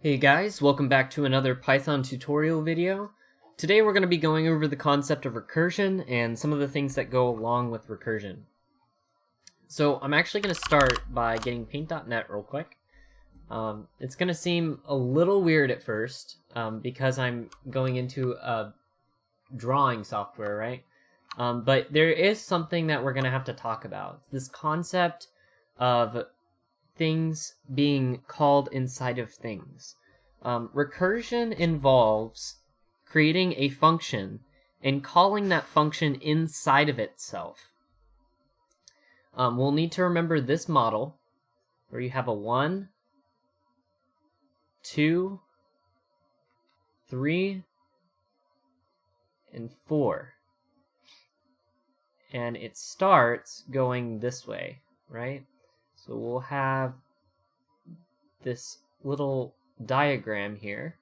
Hey guys, welcome back to another Python tutorial video. Today we're going to be going over the concept of recursion and some of the things that go along with recursion. So I'm actually going to start by getting paint.net real quick. It's going to seem a little weird at first because I'm going into a drawing software, right? But there is something that we're going to have to talk about. This concept of things being called inside of things. Recursion involves creating a function and calling that function inside of itself. We'll need to remember this model where you have a 1, 2, 3, and 4. And it starts going this way, right? So we'll have this little diagram here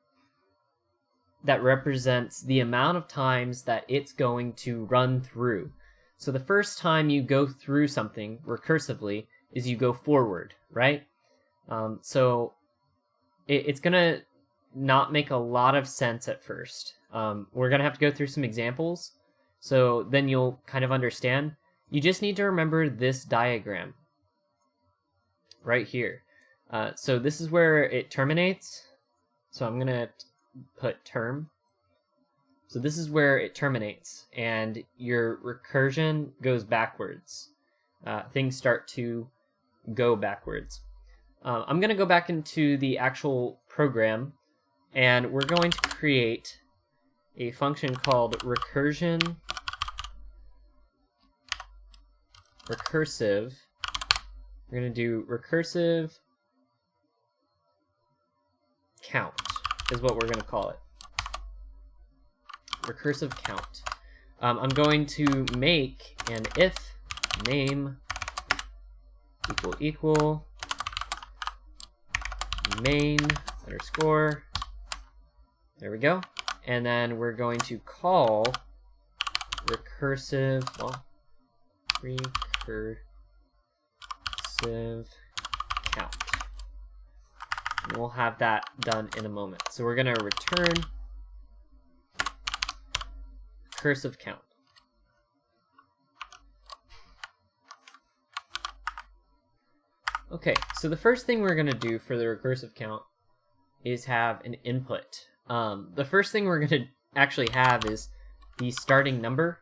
that represents the amount of times that it's going to run through. So the first time you go through something recursively is you go forward, right? So it's going to not make a lot of sense at first. We're going to have to go through some examples, so then you'll kind of understand. You just need to remember this diagram right here. So this is where it terminates. So I'm going to put term. So this is where it terminates, and your recursion goes backwards. Things start to go backwards. I'm going to go back into the actual program, and we're going to create a function called recursive. We're going to do recursive count is what we're going to call it. Recursive count. I'm going to make an if name equal main underscore. There we go. And then we're going to call recursive count. And we'll have that done in a moment. So we're going to return recursive count. Okay, so the first thing we're going to do for the recursive count is have an input. The first thing we're going to actually have is the starting number,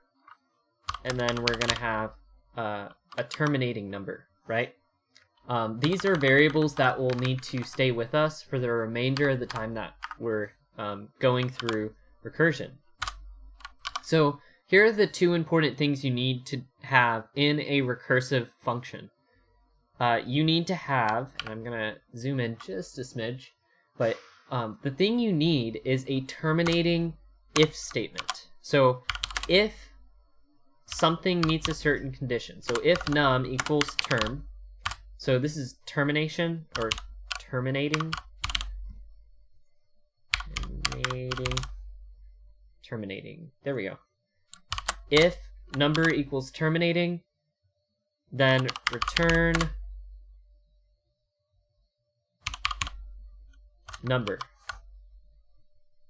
and then we're going to have a terminating number, right? These are variables that will need to stay with us for the remainder of the time that we're going through recursion. So here are the two important things you need to have in a recursive function. You need to have, and I'm going to zoom in just a smidge, but the thing you need is a terminating if statement. So if something meets a certain condition, so if num equals term, so this is termination or terminating. There we go. If number equals terminating, then return number,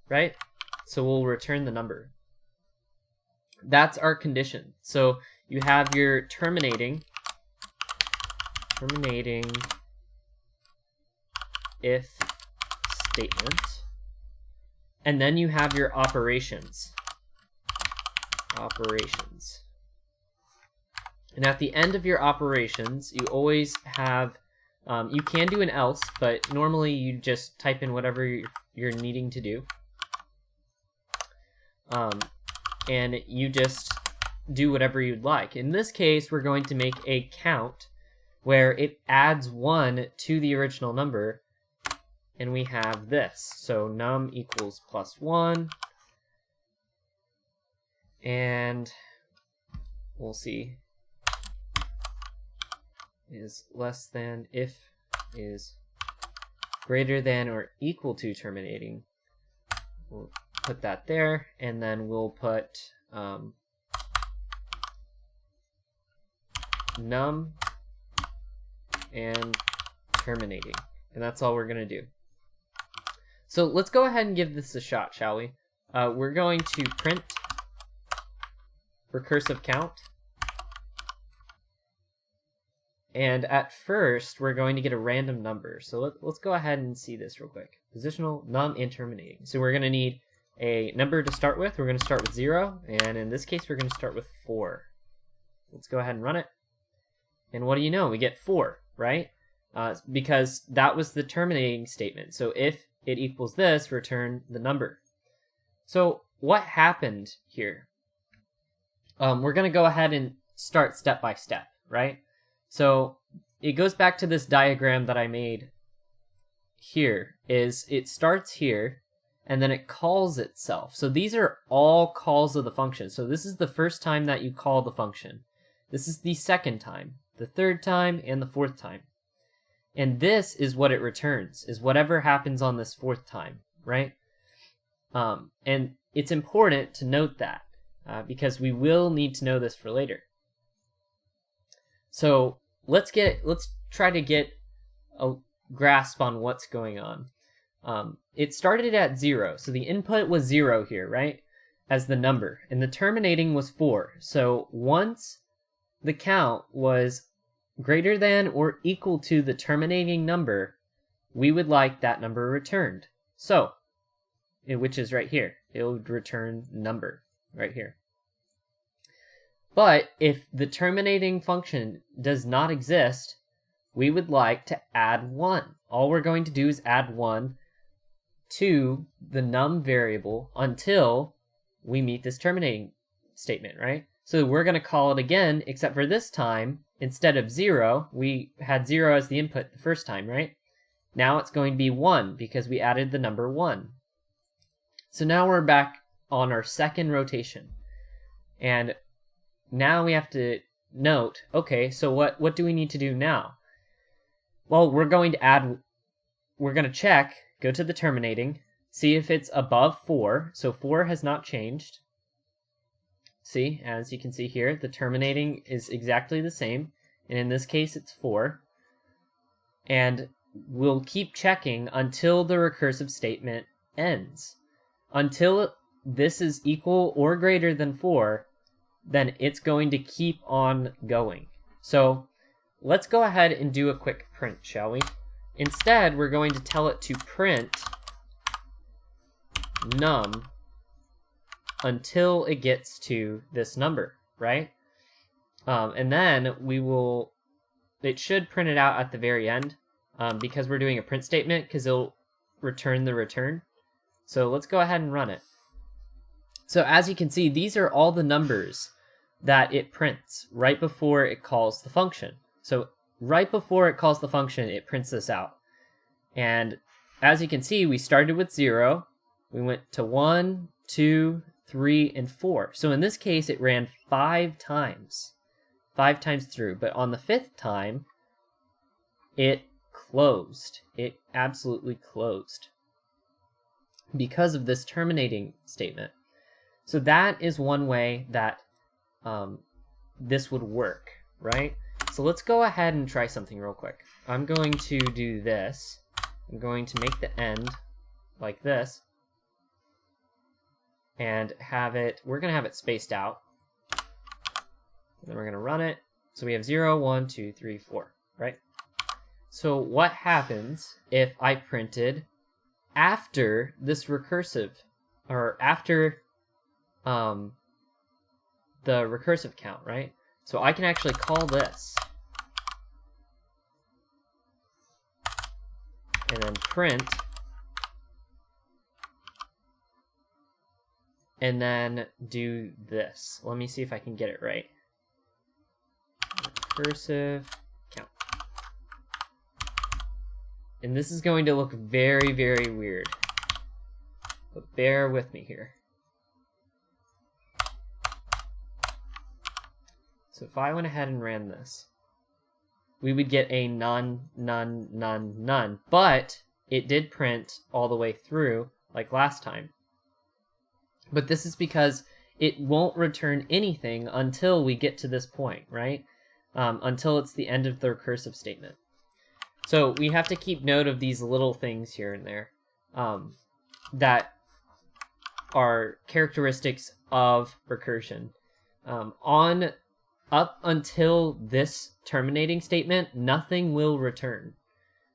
right? So we'll return the number. That's our condition. So you have your terminating if statement, and then you have your operations. And at the end of your operations, you always have, you can do an else, but normally you just type in whatever you're needing to do. And you just do whatever you'd like. In this case, we're going to make a count where it adds 1 to the original number, and we have this. So num equals +1, and we'll see, is less than, if is greater than or equal to terminating. We'll put that there, and then we'll put num and terminating, and that's all we're going to do. So let's go ahead and give this a shot, shall we? We're going to print recursive count. And at first, we're going to get a random number. So let's go ahead and see this real quick. Positional, num, and terminating. So we're going to need a number to start with. We're going to start with 0. And in this case, we're going to start with 4. Let's go ahead and run it. And what do you know? We get 4, right? Because that was the terminating statement. So if it equals this, return the number. So what happened here? We're going to go ahead and start step by step, right? So it goes back to this diagram that I made here. Is it starts here, and then it calls itself. So these are all calls of the function. So this is the first time that you call the function. This is the second time, the third time, and the fourth time. And this is what it returns, is whatever happens on this fourth time, right? And it's important to note that because we will need to know this for later. So let's try to get a grasp on what's going on. It started at 0, so the input was 0 here, right? As the number, and the terminating was 4. So once the count was greater than or equal to the terminating number, we would like that number returned. So, which is right here. It would return number right here. But if the terminating function does not exist, we would like to add 1. All we're going to do is add 1 to the num variable until we meet this terminating statement, right? So we're going to call it again, except for this time, instead of 0, we had 0 as the input the first time, right? Now it's going to be 1 because we added the number 1. So now we're back on our second rotation. And now we have to note, okay, so what do we need to do now? Well, we're going to check, go to the terminating, see if it's above 4. So 4 has not changed. See, as you can see here, the terminating is exactly the same. And in this case, it's 4. And we'll keep checking until the recursive statement ends. Until this is equal or greater than 4, then it's going to keep on going. So let's go ahead and do a quick print, shall we? Instead, we're going to tell it to print num until it gets to this number, right? And then it should print it out at the very end because we're doing a print statement because it'll return the return. So let's go ahead and run it. So as you can see, these are all the numbers that it prints right before it calls the function. So right before it calls the function, it prints this out. And as you can see, we started with 0. We went to 1, 2, 3, and 4. So in this case, it ran 5 times. 5 times through. But on the 5th time, it closed. It absolutely closed because of this terminating statement. So that is one way that this would work, right? So let's go ahead and try something real quick. I'm going to do this. I'm going to make the end like this and we're going to have it spaced out. And then we're going to run it. So we have 0, 1, 2, 3, 4, right? So what happens if I printed after this recursive, or after the recursive count, right? So I can actually call this and then print and then do this. Let me see if I can get it right. Recursive count. And this is going to look very, very weird. But bear with me here. So if I went ahead and ran this, we would get a none, none, none, none. But it did print all the way through like last time. But this is because it won't return anything until we get to this point, right? Until it's the end of the recursive statement. So we have to keep note of these little things here and there. that are characteristics of recursion. On up until this terminating statement, nothing will return.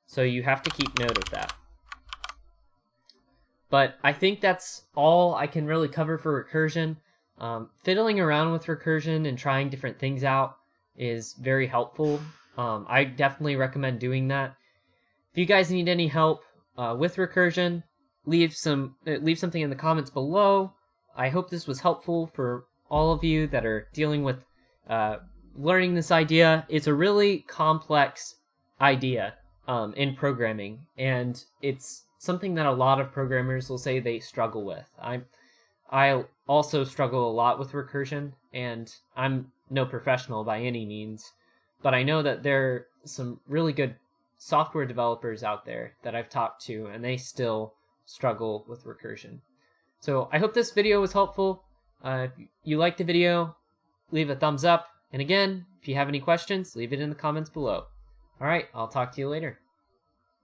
So you have to keep note of that. But I think that's all I can really cover for recursion. Fiddling around with recursion and trying different things out is very helpful. I definitely recommend doing that. If you guys need any help with recursion, leave something in the comments below. I hope this was helpful for all of you that are dealing with learning this idea. It's a really complex idea in programming, and it's something that a lot of programmers will say they struggle with. I also struggle a lot with recursion, and I'm no professional by any means, but I know that there are some really good software developers out there that I've talked to, and they still struggle with recursion. So I hope this video was helpful. If you liked the video, leave a thumbs up. And again, if you have any questions, leave it in the comments below. All right, I'll talk to you later.